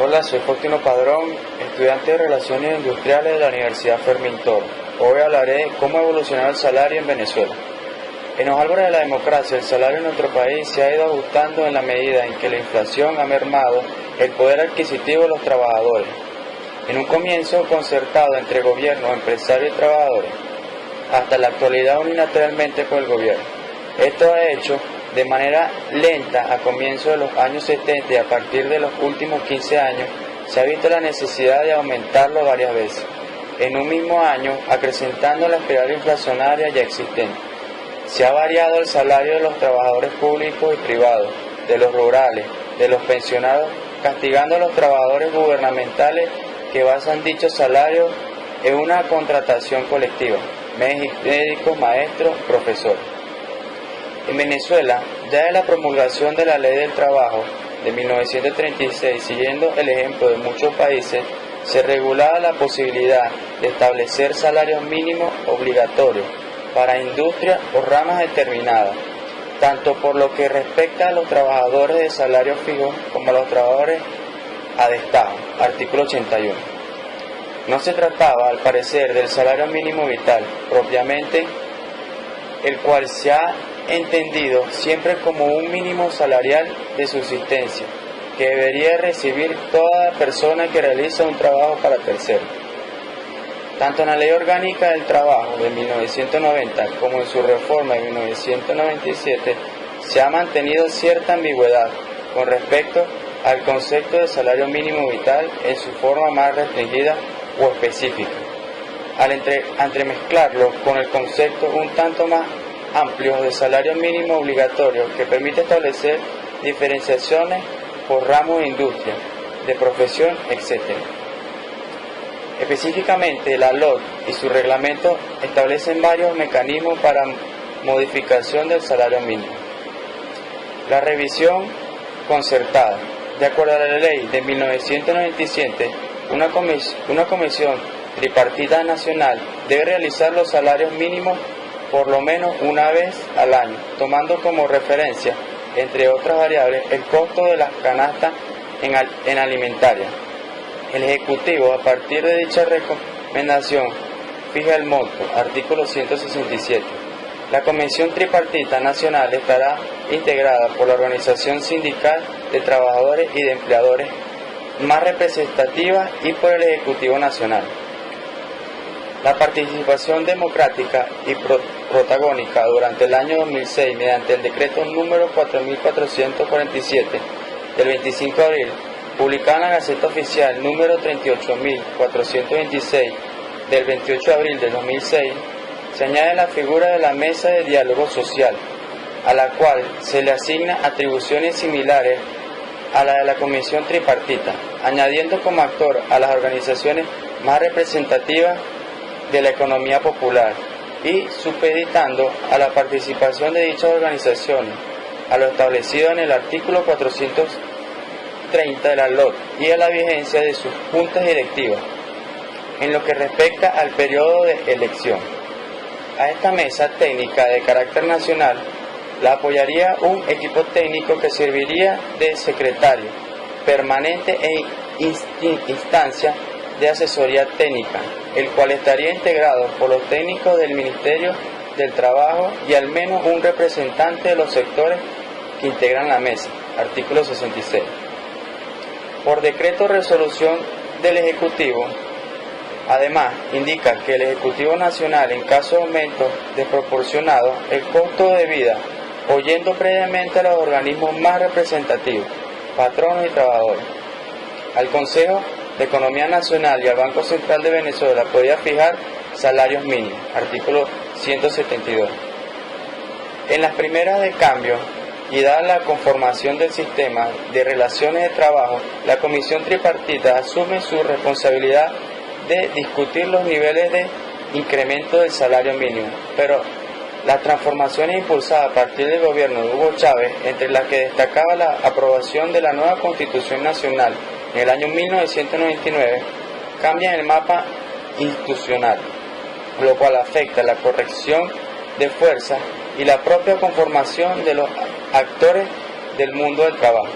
Hola, soy Faustino Padrón, estudiante de Relaciones Industriales de la Universidad Fermín Toro. Hoy hablaré de cómo ha evolucionado el salario en Venezuela. En los albores de la democracia, el salario en nuestro país se ha ido ajustando en la medida en que la inflación ha mermado el poder adquisitivo de los trabajadores. En un comienzo concertado entre gobierno, empresarios y trabajadores, hasta la actualidad unilateralmente por el gobierno. Esto ha hecho de manera lenta a comienzos de los años 70 y a partir de los últimos 15 años se ha visto la necesidad de aumentarlo varias veces, en un mismo año acrecentando la espiral inflacionaria ya existente. Se ha variado el salario de los trabajadores públicos y privados, de los rurales, de los pensionados, castigando a los trabajadores gubernamentales que basan dichos salarios en una contratación colectiva, médicos, maestros, profesores. En Venezuela, ya de la promulgación de la Ley del Trabajo de 1936, siguiendo el ejemplo de muchos países, se regulaba la posibilidad de establecer salarios mínimos obligatorios para industrias o ramas determinadas, tanto por lo que respecta a los trabajadores de salario fijo como a los trabajadores a destajo, artículo 81. No se trataba, al parecer, del salario mínimo vital, propiamente, el cual se ha entendido siempre como un mínimo salarial de subsistencia que debería recibir toda persona que realiza un trabajo para terceros. Tanto en la Ley Orgánica del Trabajo de 1990 como en su reforma de 1997 se ha mantenido cierta ambigüedad con respecto al concepto de salario mínimo vital en su forma más restringida o específica, al entremezclarlo con el concepto un tanto más amplio de salario mínimo obligatorio que permite establecer diferenciaciones por ramos de industria, de profesión, etc. Específicamente, la LOT y su reglamento establecen varios mecanismos para modificación del salario mínimo. La revisión concertada. De acuerdo a la ley de 1997, una comisión tripartita nacional debe realizar los salarios mínimos por lo menos una vez al año, tomando como referencia, entre otras variables, el costo de las canastas en alimentaria. El Ejecutivo, a partir de dicha recomendación, fija el monto, artículo 167. La Comisión Tripartita Nacional estará integrada por la organización sindical de trabajadores y de empleadores más representativa y por el Ejecutivo Nacional. La participación democrática y protagónica durante el año 2006 mediante el decreto número 4447 del 25 de abril, publicado en la Gaceta Oficial número 38426 del 28 de abril de 2006, se añade la figura de la Mesa de Diálogo Social, a la cual se le asigna atribuciones similares a la de la Comisión Tripartita, añadiendo como actor a las organizaciones más representativas de la economía popular y supeditando a la participación de dichas organizaciones a lo establecido en el artículo 430 de la LOT y a la vigencia de sus juntas directivas en lo que respecta al periodo de elección. A esta mesa técnica de carácter nacional la apoyaría un equipo técnico que serviría de secretario permanente e instancia de asesoría técnica, el cual estaría integrado por los técnicos del Ministerio del Trabajo y al menos un representante de los sectores que integran la mesa, artículo 66. Por decreto o resolución del Ejecutivo, además, indica que el Ejecutivo Nacional, en caso de aumento desproporcionado, el costo de vida, oyendo previamente a los organismos más representativos, patronos y trabajadores, al Consejo de Economía Nacional y al Banco Central de Venezuela podía fijar salarios mínimos, artículo 172. En las primeras de cambio y dada la conformación del sistema de relaciones de trabajo, la Comisión Tripartita asume su responsabilidad de discutir los niveles de incremento del salario mínimo, pero las transformaciones impulsadas a partir del gobierno de Hugo Chávez, entre las que destacaba la aprobación de la nueva Constitución Nacional en el año 1999, cambian el mapa institucional, lo cual afecta la corrección de fuerzas y la propia conformación de los actores del mundo del trabajo.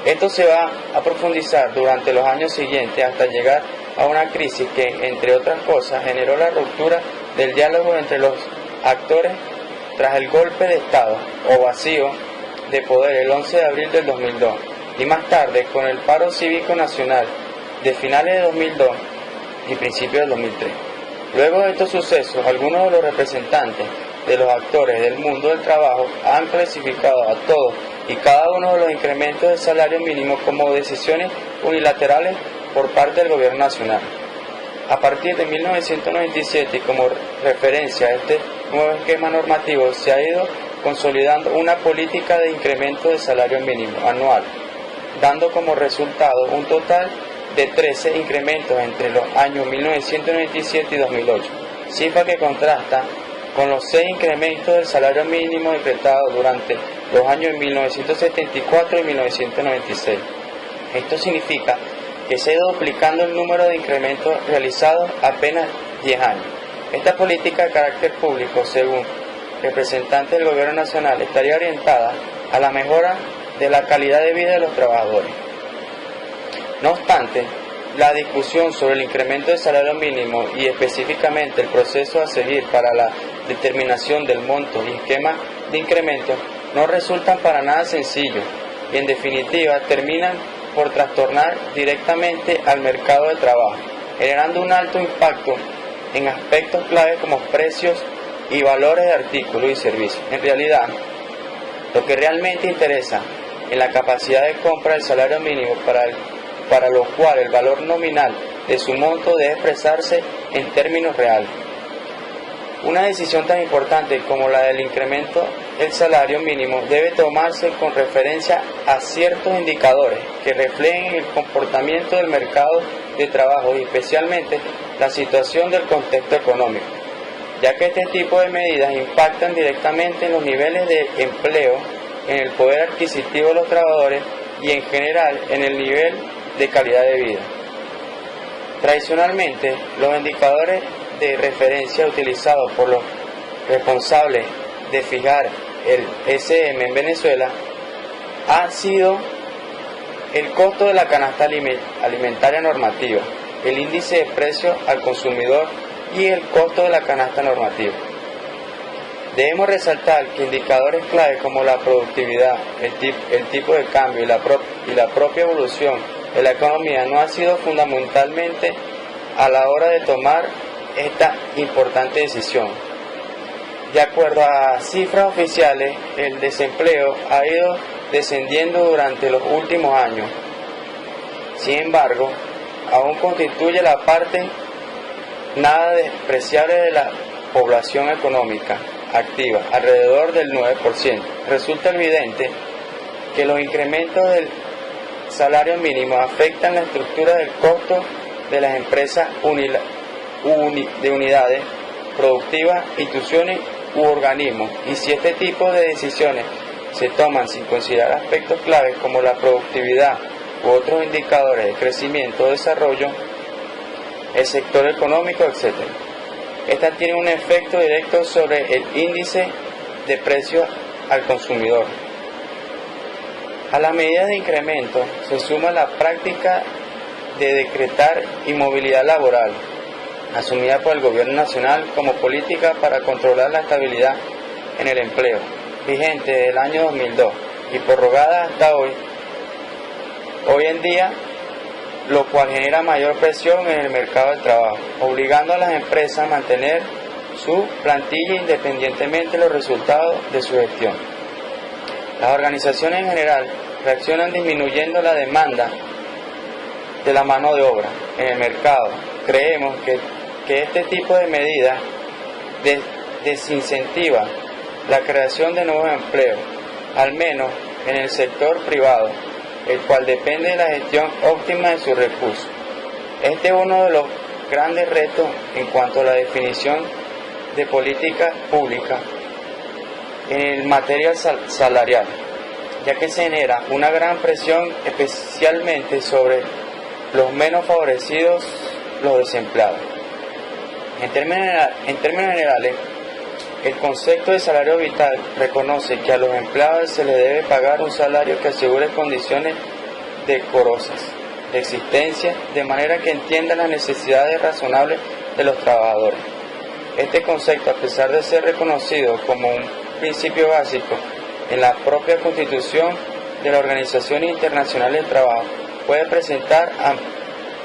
Esto se va a profundizar durante los años siguientes hasta llegar a una crisis que, entre otras cosas, generó la ruptura del diálogo entre los actores tras el golpe de Estado o vacío de poder el 11 de abril del 2002 y más tarde con el paro cívico nacional de finales de 2002 y principios del 2003. Luego de estos sucesos, algunos de los representantes de los actores del mundo del trabajo han clasificado a todos y cada uno de los incrementos del salario mínimo como decisiones unilaterales por parte del gobierno nacional. A partir de 1997 y como referencia a este nuevo esquema normativo se ha ido consolidando una política de incremento del salario mínimo anual, dando como resultado un total de 13 incrementos entre los años 1997 y 2008, cifra que contrasta con los 6 incrementos del salario mínimo decretados durante los años 1974 y 1996. Esto significa que se ha ido duplicando el número de incrementos realizados apenas 10 años. Esta política de carácter público, según representantes del Gobierno Nacional, estaría orientada a la mejora de la calidad de vida de los trabajadores. No obstante, la discusión sobre el incremento del salario mínimo y específicamente el proceso a seguir para la determinación del monto y esquema de incremento no resultan para nada sencillos y en definitiva terminan por trastornar directamente al mercado de trabajo, generando un alto impacto en aspectos claves como precios y valores de artículos y servicios. En realidad, lo que realmente interesa en la capacidad de compra del salario mínimo para lo cual el valor nominal de su monto debe expresarse en términos reales. Una decisión tan importante como la del incremento del salario mínimo debe tomarse con referencia a ciertos indicadores que reflejen el comportamiento del mercado de trabajo y especialmente la situación del contexto económico, ya que este tipo de medidas impactan directamente en los niveles de empleo, en el poder adquisitivo de los trabajadores y en general en el nivel de calidad de vida. Tradicionalmente, los indicadores de referencia utilizados por los responsables de fijar el SM en Venezuela ha sido el costo de la canasta alimentaria normativa, el índice de precio al consumidor y el costo de la canasta normativa. Debemos resaltar que indicadores clave como la productividad, el tipo de cambio y la propia evolución de la economía no ha sido fundamentalmente a la hora de tomar esta importante decisión. De acuerdo a cifras oficiales, el desempleo ha ido descendiendo durante los últimos años. Sin embargo, aún constituye la parte nada despreciable de la población económica activa, alrededor del 9%. Resulta evidente que los incrementos del salario mínimo afectan la estructura del costo de las empresas de unidades productivas, instituciones u organismos, y si este tipo de decisiones se toman sin considerar aspectos claves como la productividad u otros indicadores de crecimiento o desarrollo, el sector económico, etc. Esta tiene un efecto directo sobre el índice de precios al consumidor. A las medidas de incremento se suma la práctica de decretar inmovilidad laboral, asumida por el Gobierno Nacional como política para controlar la estabilidad en el empleo, vigente desde el año 2002 y prorrogada hasta hoy en día, lo cual genera mayor presión en el mercado del trabajo, obligando a las empresas a mantener su plantilla independientemente de los resultados de su gestión. Las organizaciones en general reaccionan disminuyendo la demanda de la mano de obra en el mercado. Creemos que este tipo de medidas desincentiva la creación de nuevos empleos, al menos en el sector privado, el cual depende de la gestión óptima de sus recursos. Este es uno de los grandes retos en cuanto a la definición de política pública en materia salarial, ya que se genera una gran presión especialmente sobre los menos favorecidos, los desempleados. En términos generales, el concepto de salario vital reconoce que a los empleados se les debe pagar un salario que asegure condiciones decorosas de existencia, de manera que entiendan las necesidades razonables de los trabajadores. Este concepto, a pesar de ser reconocido como un principio básico en la propia Constitución de la Organización Internacional del Trabajo, puede presentar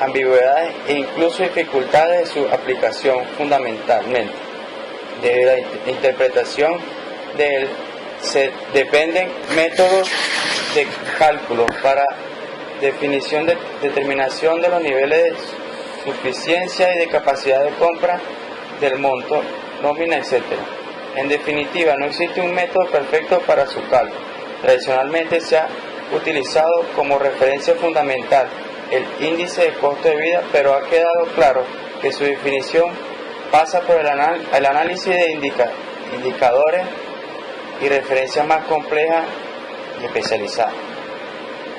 ambigüedades e incluso dificultades de su aplicación fundamentalmente. De la interpretación de él dependen métodos de cálculo para determinación de los niveles de suficiencia y de capacidad de compra del monto, nómina, etc. En definitiva, no existe un método perfecto para su cálculo. Tradicionalmente se ha utilizado como referencia fundamental el índice de costo de vida, pero ha quedado claro que su definición pasa por el análisis de indicadores y referencias más complejas y especializadas.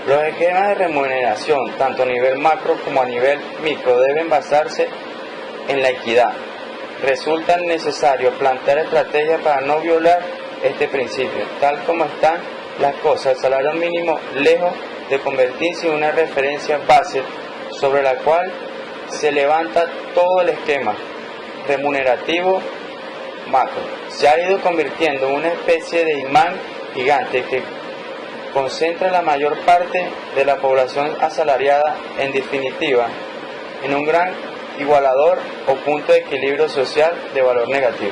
Los esquemas de remuneración, tanto a nivel macro como a nivel micro, deben basarse en la equidad. Resulta necesario plantear estrategias para no violar este principio. Tal como están las cosas, el salario mínimo, lejos de convertirse en una referencia base sobre la cual se levanta todo el esquema remunerativo macro, se ha ido convirtiendo en una especie de imán gigante que concentra la mayor parte de la población asalariada, en definitiva, en un gran igualador o punto de equilibrio social de valor negativo.